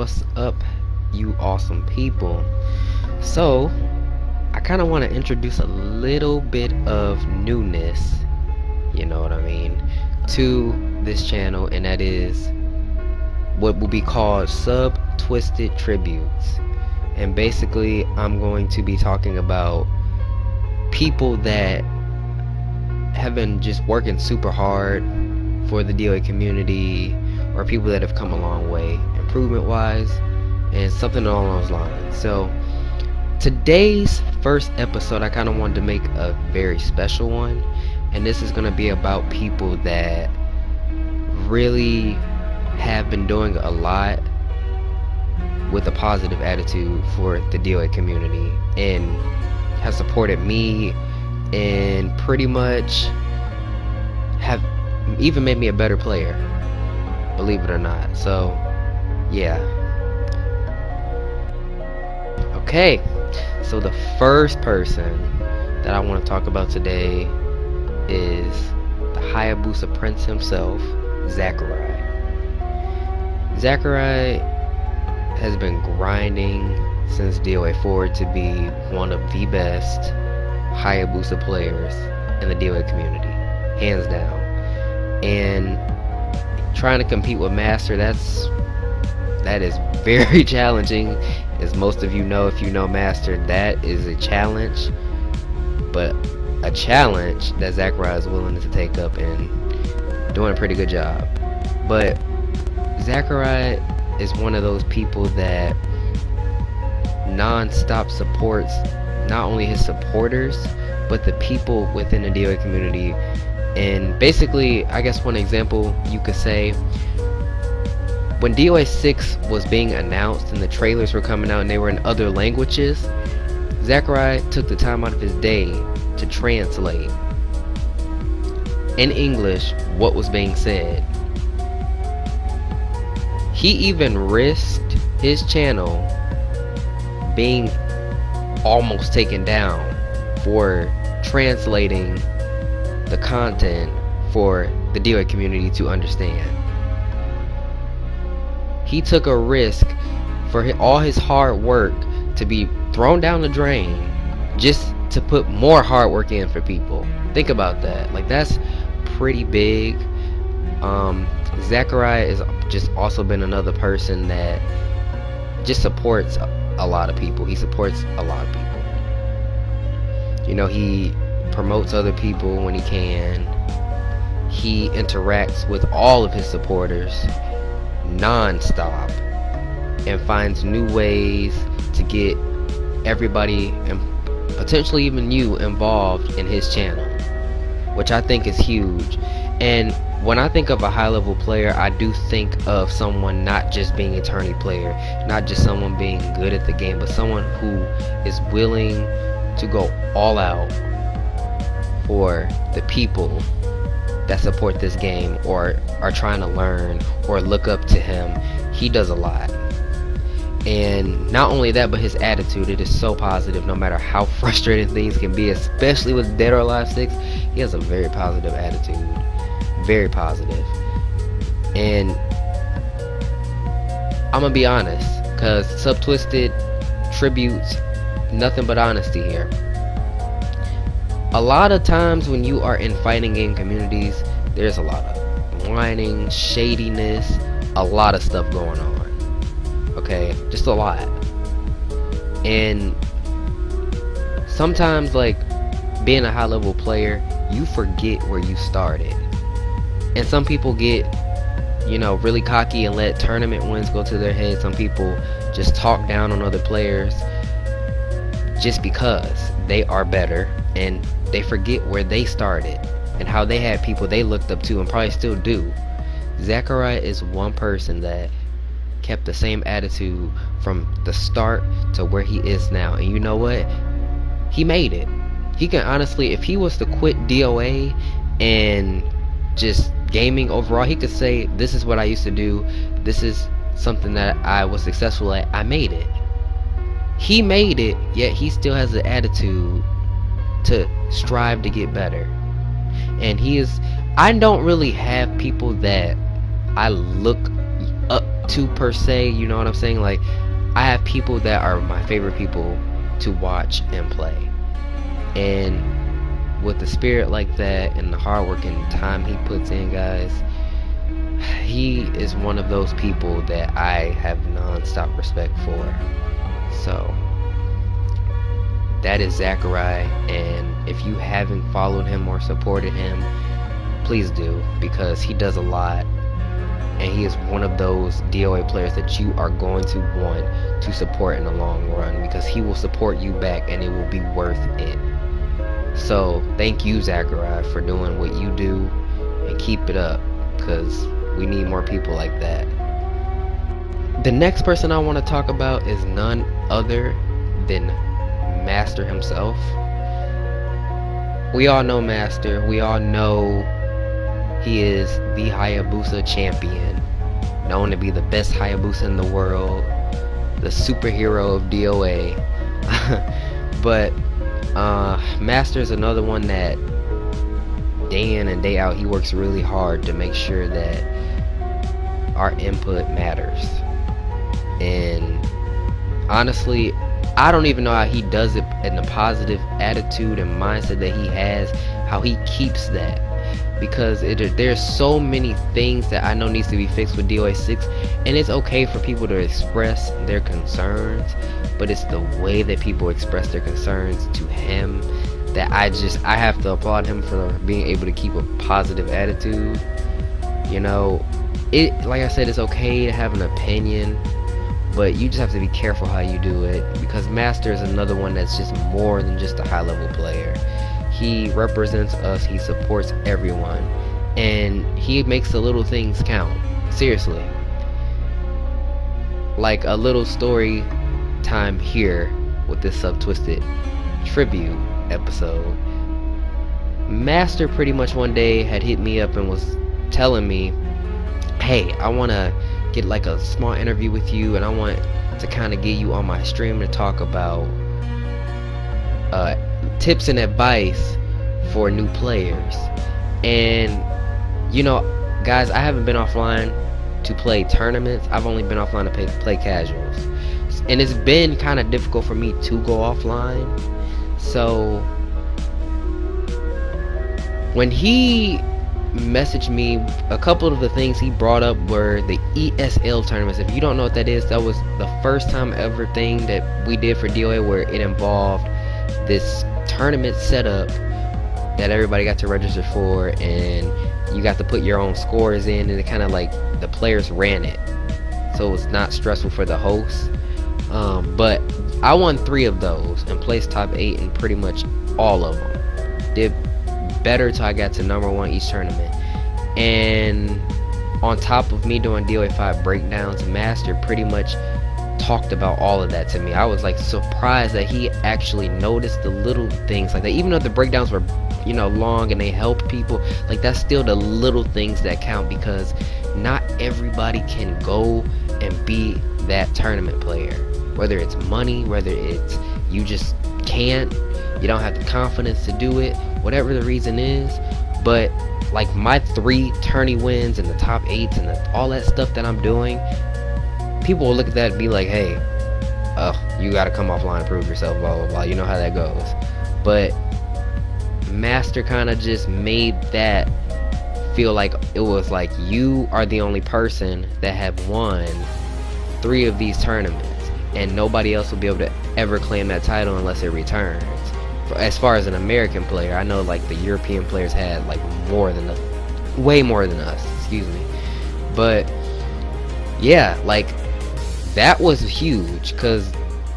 What's up, you awesome people? So, I kind of want to introduce a little bit of newness, you know what I mean, to this channel, and that is what will be called Sub-Twisted Tributes. And basically, I'm going to be talking about people that have been just working super hard for the DOA community, or people that have come a long way improvement wise, and something along those lines. So today's first episode, I kind of wanted to make a very special one, and this is going to be about people that really have been doing a lot with a positive attitude for the DOA community, and have supported me, and pretty much have even made me a better player, believe it or not. So yeah. Okay, so the first person that I want to talk about today is the Hayabusa Prince himself, Zakkurye. Zakkurye has been grinding since DOA 4 to be one of the best Hayabusa players in the DOA community, hands down. And trying to compete with Master, that is very challenging. As most of you know, if you know Master, that is a challenge, but a challenge that Zakkurye is willing to take up and doing a pretty good job. But Zakkurye is one of those people that non-stop supports not only his supporters, but the people within the DOA community. And basically, I guess one example you could say, when DOA 6 was being announced and the trailers were coming out and they were in other languages, Zakkurye took the time out of his day to translate in English what was being said. He even risked his channel being almost taken down for translating the content for the DOA community to understand. He took a risk for all his hard work to be thrown down the drain just to put more hard work in for people. Think about that. Like, that's pretty big. Zakkurye has just also been another person that just supports a lot of people. He supports a lot of people. You know, he promotes other people when he can. He interacts with all of his supporters non-stop and finds new ways to get everybody, and potentially even you, involved in his channel, which I think is huge. And when I think of a high-level player, I do think of someone not just being a tourney player, not just someone being good at the game, but someone who is willing to go all out for the people that support this game or are trying to learn or look up to him. He does a lot. And not only that, but his attitude, it is so positive. No matter how frustrating things can be, especially with Dead or Alive 6, he has a very positive attitude. Very positive. And I'm gonna be honest, because Sub-Twisted Tributes, nothing but honesty here. A lot of times when you are in fighting game communities, there's a lot of whining, shadiness, a lot of stuff going on. Okay, just a lot. And sometimes, like, being a high level player, you forget where you started. And some people get, you know, really cocky and let tournament wins go to their head. Some people just talk down on other players just because they are better, and they forget where they started and how they had people they looked up to and probably still do. Zakkurye is one person that kept the same attitude from the start to where he is now. And you know what? He made it. He can honestly, if he was to quit DOA and just gaming overall, he could say, this is what I used to do, this is something that I was successful at, I made it. He made it, yet he still has the attitude to strive to get better. And he is, I don't really have people that I look up to per se, you know what I'm saying? Like, I have people that are my favorite people to watch and play, and with the spirit like that and the hard work and time he puts in, guys, he is one of those people that I have non-stop respect for. So that is Zakkurye, and if you haven't followed him or supported him, please do, because he does a lot, and he is one of those DOA players that you are going to want to support in the long run, because he will support you back and it will be worth it. So thank you, Zakkurye, for doing what you do, and keep it up, because we need more people like that. The next person I want to talk about is none other than Master himself. We all know Master. We all know he is the Hayabusa champion, known to be the best Hayabusa in the world, the superhero of DOA. But Master is another one that day in and day out he works really hard to make sure that our input matters. And honestly, I don't even know how he does it in the positive attitude and mindset that he has, how he keeps that, because there's so many things that I know needs to be fixed with DOA 6, and it's okay for people to express their concerns, but it's the way that people express their concerns to him that I have to applaud him for being able to keep a positive attitude. You know, like I said, it's okay to have an opinion, but you just have to be careful how you do it, because Master is another one that's just more than just a high level player. He represents us, he supports everyone, and he makes the little things count. Seriously. Like a little story time here with this Subtwisted tribute episode. Master pretty much one day had hit me up and was telling me, hey, I want to get like a small interview with you, and I want to kind of get you on my stream to talk about tips and advice for new players. And you know, guys, I haven't been offline to play tournaments. I've only been offline to play casuals, and it's been kind of difficult for me to go offline. So when he messaged me, a couple of the things he brought up were the ESL tournaments. If you don't know what that is, that was the first time ever thing that we did for DOA where it involved this tournament setup that everybody got to register for, and you got to put your own scores in, and it kind of like the players ran it, so it was not stressful for the hosts. But I won 3 of those and placed top 8 in pretty much all of them. Did better till I got to number 1 each tournament. And on top of me doing DOA 5 breakdowns, Master pretty much talked about all of that to me. I was like surprised that he actually noticed the little things like that. Even though the breakdowns were, you know, long and they helped people, like that's still the little things that count, because not everybody can go and be that tournament player. Whether it's money, whether it's you just can't, you don't have the confidence to do it, whatever the reason is. But like my 3 tourney wins and the top 8s and all that stuff that I'm doing, people will look at that and be like, hey, you gotta come offline and prove yourself, blah blah blah. You know how that goes. But Master kind of just made that feel like it was like you are the only person that have won 3 of these tournaments, and nobody else will be able to ever claim that title unless it returns. As far as an American player, I know like the European players had like way more than us, excuse me. But yeah, like that was huge, because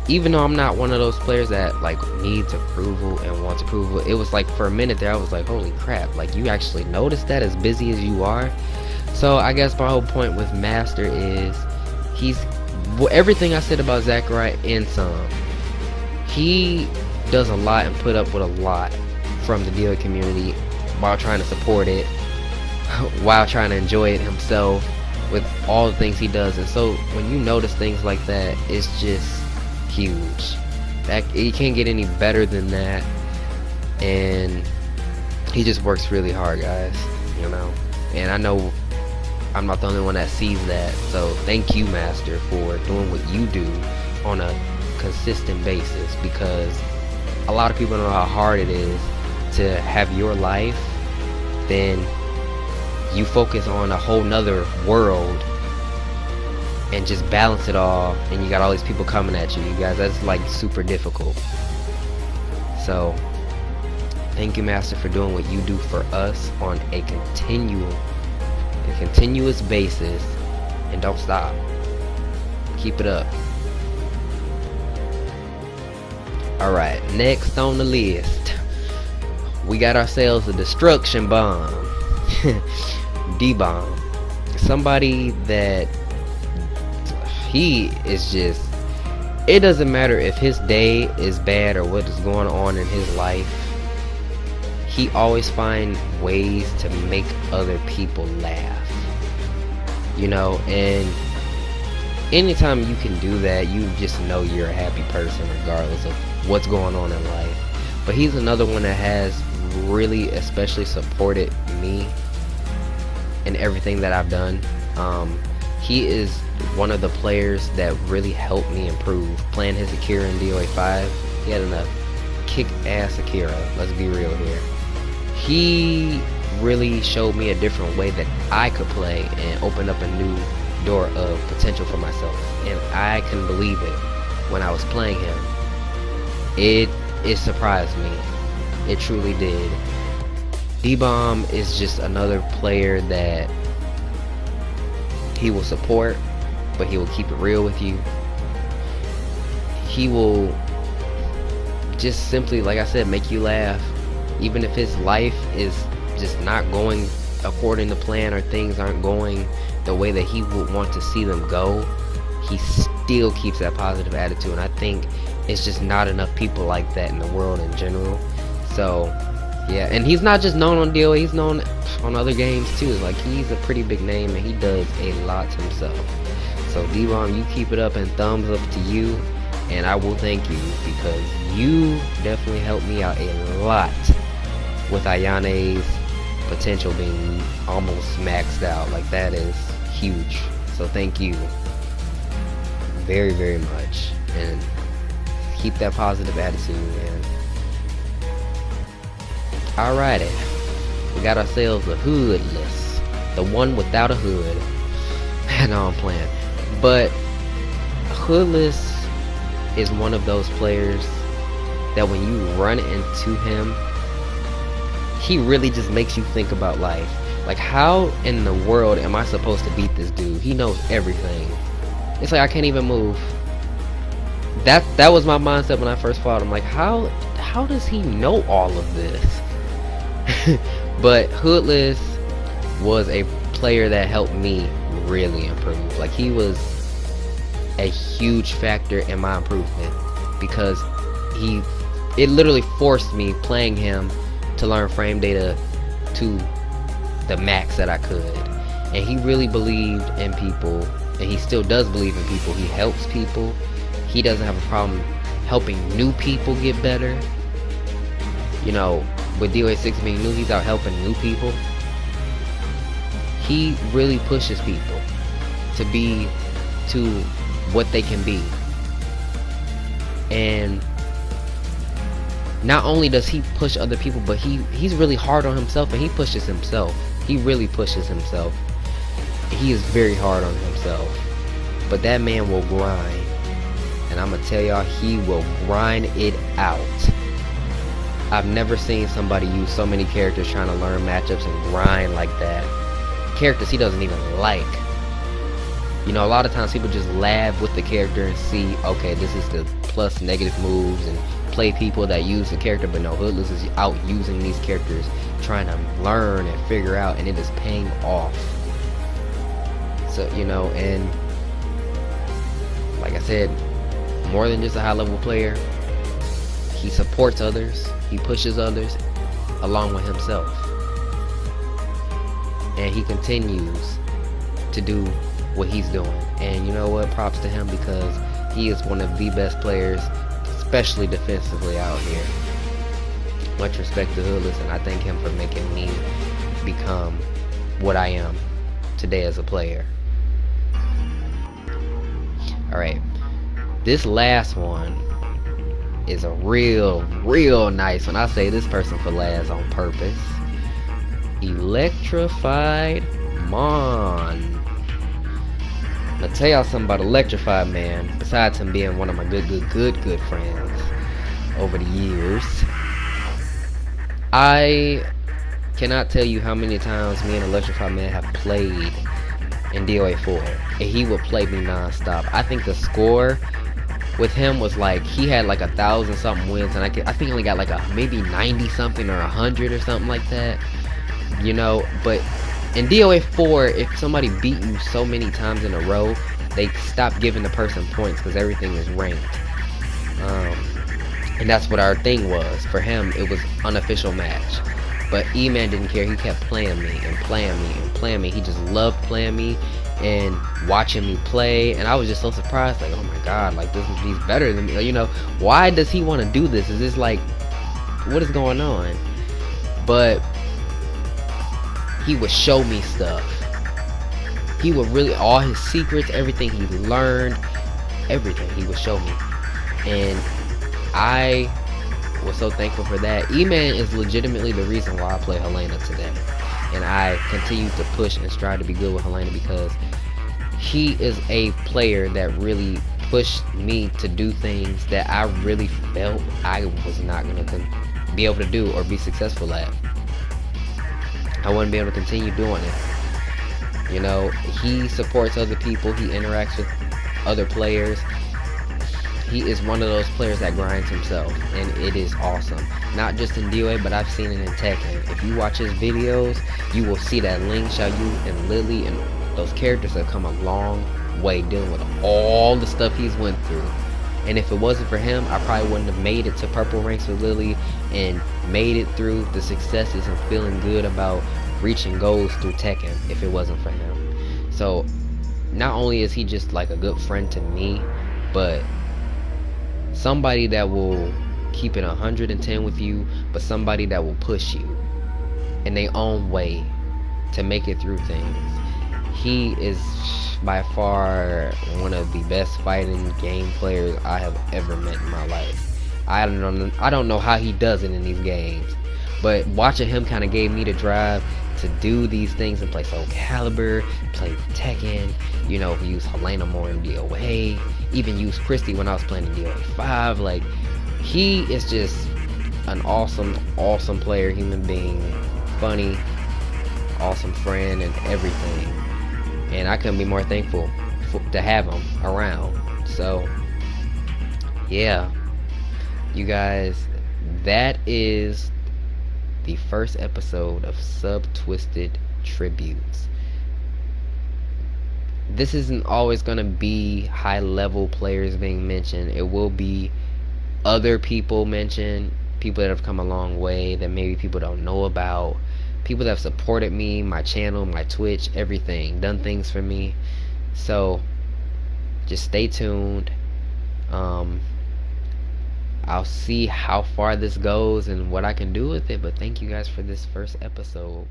even though I'm not one of those players that like needs approval and wants approval, it was like for a minute there I was like, holy crap, like you actually noticed that, as busy as you are. So I guess my whole point with Master is everything I said about Zakkurye and some. He does a lot and put up with a lot from the DOA community while trying to support it, while trying to enjoy it himself with all the things he does. And so when you notice things like that, it's just huge. You can't get any better than that. And he just works really hard, guys, you know. And I know I'm not the only one that sees that. So thank you, Master, for doing what you do on a consistent basis, because a lot of people know how hard it is to have your life, then you focus on a whole nother world and just balance it all, and you got all these people coming at you. You guys, that's like super difficult. So thank you, Master, for doing what you do for us on a continuous basis, and don't stop. Keep it up. Alright, next on the list, we got ourselves a destruction bomb. DBomb. Somebody that he is just, it doesn't matter if his day is bad or what is going on in his life, he always finds ways to make other people laugh, you know. And anytime you can do that, you just know you're a happy person regardless of what's going on in life. But he's another one that has really especially supported me in everything that I've done. He is one of the players that really helped me improve. Playing his Zakkurye in DOA 5, he had a kick-ass Zakkurye, let's be real here. He really showed me a different way that I could play and opened up a new door of potential for myself, and I couldn't believe it when I was playing him. It surprised me. It truly did. DBomb is just another player that he will support, but he will keep it real with you. He will just simply, like I said, make you laugh. Even if his life is just not going according to plan, or things aren't going the way that he would want to see them go, he still keeps that positive attitude. And I think it's just not enough people like that in the world in general. So yeah, and he's not just known on DOA, he's known on other games too. Like, he's a pretty big name and he does a lot himself. So DBomb, you keep it up, and thumbs up to you, and I will thank you, because you definitely helped me out a lot with Ayane's potential being almost maxed out. Like, that is huge. So thank you very, very much, and keep that positive attitude, man. Alrighty, we got ourselves a Hoodless, the one without a hood. No, I'm playing. But Hoodless is one of those players that when you run into him, he really just makes you think about life. Like, how in the world am I supposed to beat this dude? He knows everything. It's like I can't even move. That was my mindset when I first fought him. Like, how does he know all of this? But Hoodless was a player that helped me really improve. Like, he was a huge factor in my improvement, because it literally forced me playing him to learn frame data to the max that I could. And he really believed in people, and he still does believe in people. He helps people. He doesn't have a problem helping new people get better. You know, with DOA 6 being new, he's out helping new people. He really pushes people to be to what they can be. And not only does he push other people, but he's really hard on himself, and he pushes himself. He really pushes himself. He is very hard on himself. But that man will grind. And I'm gonna tell y'all, he will grind it out. I've never seen somebody use so many characters trying to learn matchups and grind like that. Characters he doesn't even like. You know, a lot of times people just lab with the character and see, okay, this is the plus negative moves, and play people that use the character. But no, Hoodless is out using these characters, trying to learn and figure out, and it is paying off. So, you know, and like I said, more than just a high level player, he supports others, he pushes others along with himself, and he continues to do what he's doing. And you know what, props to him, because he is one of the best players, especially defensively, out here. Much respect to Hoodless, and I thank him for making me become what I am today. today as a player. Alright, this last one is a real nice one. I say this person for last on purpose. Electrified Mon. I'll tell y'all something about Electrified Man, besides him being one of my good friends over the years. I cannot tell you how many times me and Electrified Man have played in DOA 4, and he would play me non-stop. I think the score with him was like, he had like 1,000 something wins, and I think he only got like maybe 90 something or 100 or something like that, you know. But in DOA 4, if somebody beat you so many times in a row, they stop giving the person points because everything is ranked. And that's what our thing was. For him, it was unofficial match. But Emann didn't care. He kept playing me and playing me and playing me. He just loved playing me and watching me play. And I was just so surprised, like, oh my god, like, he's better than me. You know, why does he want to do this? Is this like, what is going on? But he would show me stuff. He would really, all his secrets, everything he learned, everything he would show me. And I was so thankful for that. Emann is legitimately the reason why I play Helena today. And I continue to push and strive to be good with Helena because he is a player that really pushed me to do things that I really felt I was not going to be able to do or be successful at. I wouldn't be able to continue doing it. You know, he supports other people, he interacts with other players. He is one of those players that grinds himself, and it is awesome. Not just in DOA, but I've seen it in Tekken. If you watch his videos, you will see that Ling, Xiaoyu, and Lily, and those characters have come a long way dealing with all the stuff he's went through. And if it wasn't for him, I probably wouldn't have made it to purple ranks with Lily and made it through the successes and feeling good about reaching goals through Tekken if it wasn't for him. So not only is he just like a good friend to me, but somebody that will keep it 110 with you, but somebody that will push you in their own way to make it through things. He is by far one of the best fighting game players I have ever met in my life. I don't know how he does it in these games, but watching him kind of gave me the drive to do these things and play Soul Calibur, play Tekken, you know, use Helena more in DOA, even use Christy when I was playing in DOA 5. Like, he is just an awesome player, human being, funny, awesome friend, and everything. And I couldn't be more thankful to have him around. So, yeah, you guys, that is the first episode of Sub-Twisted Tributes. This isn't always going to be high level players being mentioned. It will be other people mentioned, people that have come a long way that maybe people don't know about, people that have supported me, my channel, my Twitch, everything, done things for me. So just stay tuned. I'll see how far this goes and what I can do with it, but thank you guys for this first episode.